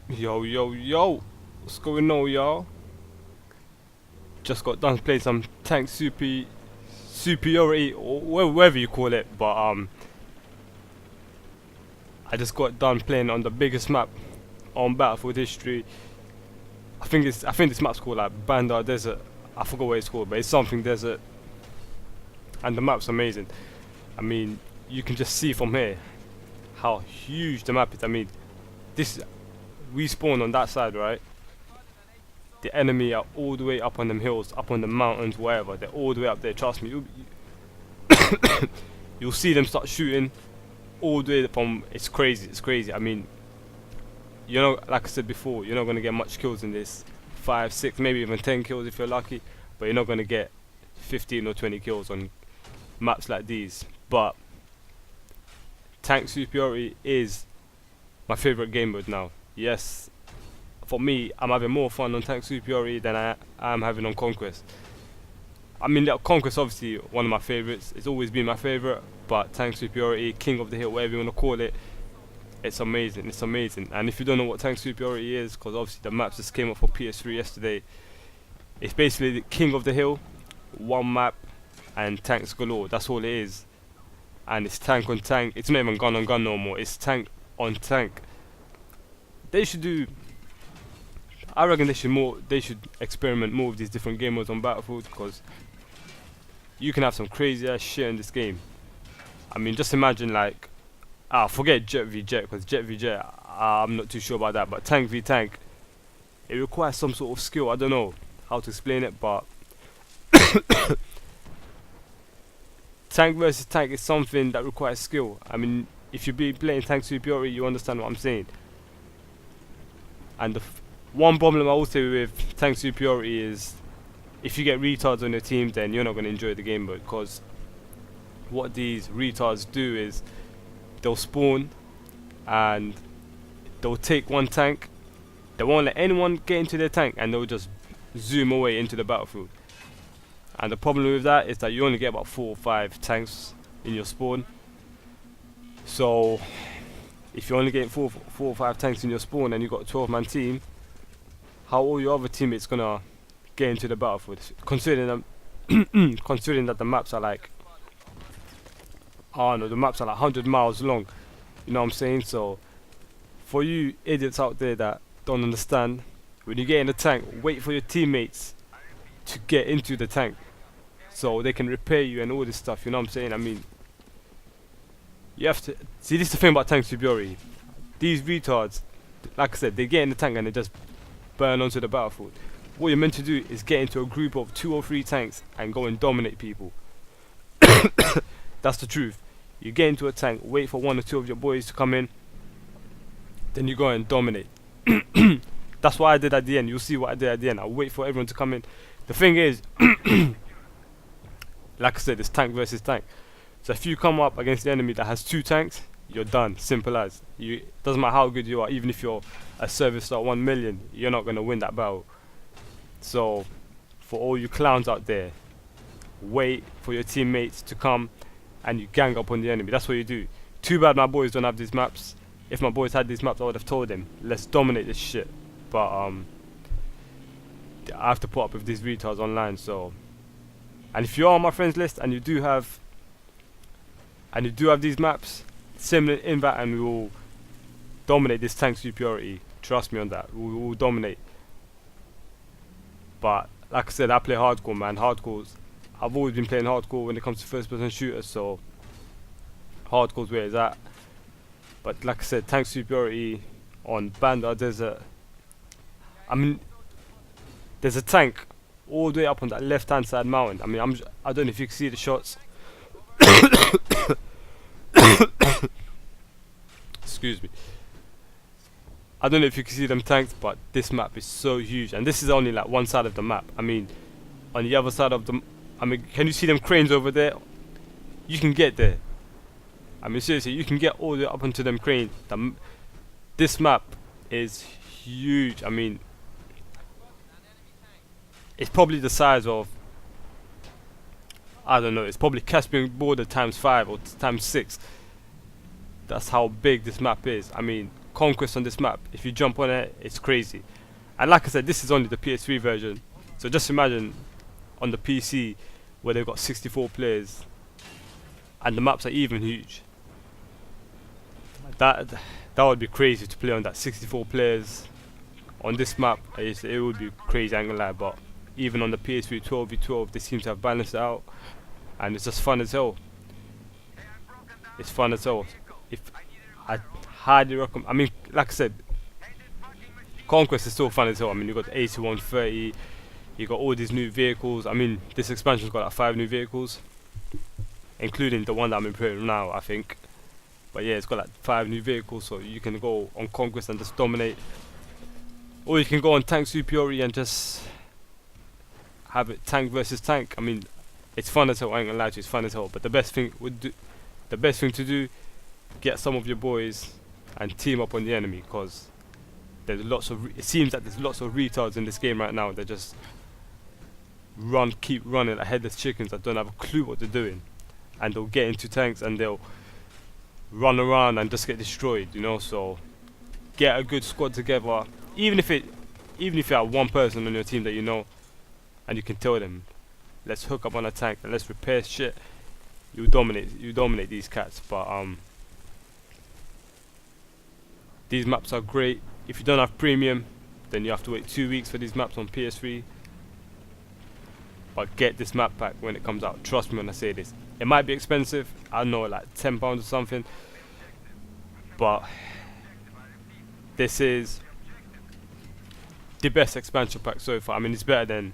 Yo, yo, yo! What's going on, y'all? Just got done playing some superiority, or whatever you call it, but I just got done playing on the biggest map on Battlefield history. I think this map's called like Bandar Desert. I forgot what it's called, but it's something desert, and the map's amazing. I mean, you can just see from here how huge the map is. I mean, this we spawn on that side, right? The enemy are all the way up on them hills, up on the mountains, wherever. They're all the way up there. Trust me, you'll see them start shooting all the way from. It's crazy. It's crazy. I mean, you know, like I said before, you're not gonna get much kills in this. 5, 6, maybe even 10 kills if you're lucky, but you're not gonna get 15 or 20 kills on maps like these. But tank superiority is my favorite game mode now. Yes, for me, I'm having more fun on tank superiority than I am having on conquest. I mean, conquest obviously one of my favorites. It's always been my favorite, but tank superiority, king of the hill, whatever you want to call it, it's amazing. It's amazing. And if you don't know what tank superiority is, because obviously the maps just came up for PS3 yesterday, it's basically the king of the hill, one map, and tanks galore. That's all it is. And it's tank on tank. It's not even gun on gun no more. It's tank on tank. They should do. I reckon they should experiment more with these different game modes on Battlefield, because you can have some crazy ass shit in this game. I mean, just imagine like, forget jet v jet, because jet v jet, I'm not too sure about that. But tank v tank, it requires some sort of skill. I don't know how to explain it, but tank versus tank is something that requires skill. I mean, if you be playing tank superiority, you understand what I'm saying. And the one problem I will say with tank superiority is, if you get retards on your team, then you're not going to enjoy the game mode, because what these retards do is they'll spawn and they'll take one tank, they won't let anyone get into their tank, and they'll just zoom away into the battlefield. And the problem with that is that you only get about 4 or 5 tanks in your spawn. So if you're only getting 4 or 5 tanks in your spawn and you've got a 12-man team, how all your other teammates gonna get into the battlefield? Considering considering that the maps are like, the maps are like 100 miles long. You know what I'm saying? So for you idiots out there that don't understand, when you get in the tank, wait for your teammates to get into the tank so they can repair you and all this stuff. You know what I'm saying? I mean, you have to see, this is the thing about tank superiority. These retards, like I said, they get in the tank and they just burn onto the battlefield. What you're meant to do is get into a group of 2 or 3 tanks and go and dominate people. That's the truth. You get into a tank, wait for 1 or 2 of your boys to come in, then you go and dominate. That's what I did at the end. You'll see what I did at the end. I wait for everyone to come in. The thing is, like I said, it's tank versus tank. So if you come up against the enemy that has 2 tanks, you're done. Simple as. Doesn't matter how good you are, even if you're a service star 1 million, you're not gonna win that battle. So for all you clowns out there, wait for your teammates to come and you gang up on the enemy. That's what you do. Too bad my boys don't have these maps. If my boys had these maps, I would have told them, let's dominate this shit. But I have to put up with these retards online. So, and if you're on my friends list and you do have these maps, send me an invite and we will dominate this tank superiority. Trust me on that. We will dominate. But like I said, I play hardcore, man. I've always been playing hardcore when it comes to first-person shooters, so hardcore's where it's at. But like I said, tank superiority on Bandar Desert. I mean, there's a tank all the way up on that left-hand side mountain. I mean, I don't know if you can see the shots. Excuse me. I don't know if you can see them tanks, but this map is so huge, and this is only like one side of the map. I mean, on the other side of the, can you see them cranes over there? You can get there. I mean, seriously, you can get all the way up onto them cranes. This map is huge. I mean, it's probably the size of, I don't know, it's probably Caspian border times 5 or times 6. That's how big this map is. I mean, Conquest on this map. If you jump on it, it's crazy. And like I said, this is only the PS3 version. So just imagine on the PC where they've got 64 players and the maps are even huge. That would be crazy to play on that 64 players on this map. It would be crazy, I ain't gonna lie. But even on the PS3 12v12, they seem to have balanced it out, and it's just fun as hell. It's fun as hell. If I highly recommend. I mean, like I said, Conquest is still fun as hell. I mean, you got the 8130, you got all these new vehicles. I mean, this expansion's got like 5 new vehicles, including the one that I'm improving now, I think. But yeah, it's got like 5 new vehicles, so you can go on Conquest and just dominate, or you can go on Tank Superiority and just have it tank versus tank. I mean, it's fun as hell. I ain't gonna lie to you, it's fun as hell. But the best thing to do, get some of your boys and team up on the enemy, because there's lots of. It seems that there's lots of retards in this game right now. They just keep running like headless chickens that don't have a clue what they're doing, and they'll get into tanks and they'll run around and just get destroyed, you know. So get a good squad together, even if you have one person on your team that you know, and you can tell them, let's hook up on a tank and let's repair shit. You dominate these cats. But these maps are great. If you don't have premium, then you have to wait 2 weeks for these maps on PS3. But get this map pack when it comes out. Trust me when I say this. It might be expensive, I don't know, like £10 or something, but this is the best expansion pack so far. I mean, it's better than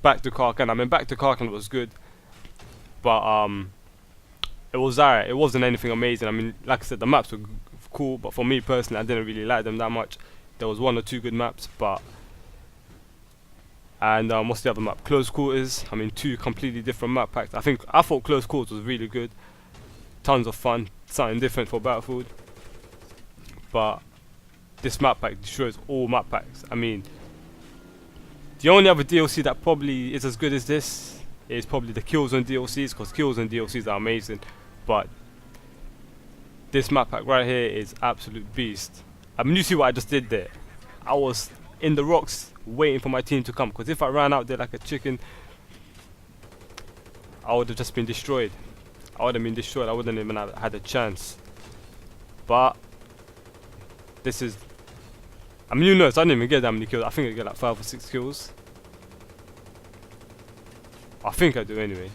Back to Karkan. I mean, Back to Karkan was good, but it was alright. It wasn't anything amazing. I mean, like I said, the maps were cool, but for me personally, I didn't really like them that much. There was 1 or 2 good maps, but what's the other map? Close Quarters. I mean, 2 completely different map packs. I thought Close Quarters was really good. Tons of fun, something different for Battlefield. But this map pack destroys all map packs. I mean, the only other DLC that probably is as good as this is probably the Killzone DLCs, because Killzone DLCs are amazing. But this map pack right here is absolute beast. I mean, you see what I just did there? I was in the rocks waiting for my team to come, because if I ran out there like a chicken, I would have just been destroyed. I wouldn't even have had a chance. But this is, I mean, you know, I didn't even get that many kills. I think I get like 5 or 6 kills. I think I do anyway.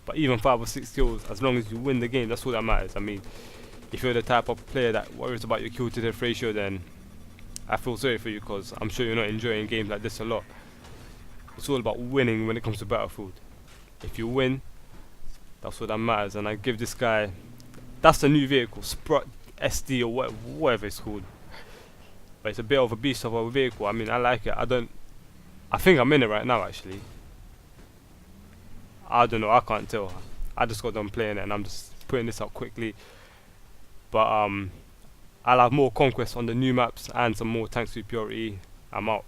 But even 5 or 6 kills, as long as you win the game, that's all that matters. I mean, if you're the type of player that worries about your kill to death ratio, then I feel sorry for you, because I'm sure you're not enjoying games like this a lot. It's all about winning when it comes to Battlefield. If you win, that's what that matters. And I give this guy, that's the new vehicle, Sprut SD or whatever it's called. But it's a bit of a beast of a vehicle. I mean, I like it. I think I'm in it right now actually. I don't know, I can't tell. I just got done playing it and I'm just putting this out quickly. But I'll have more conquests on the new maps and some more tank superiority. I'm out.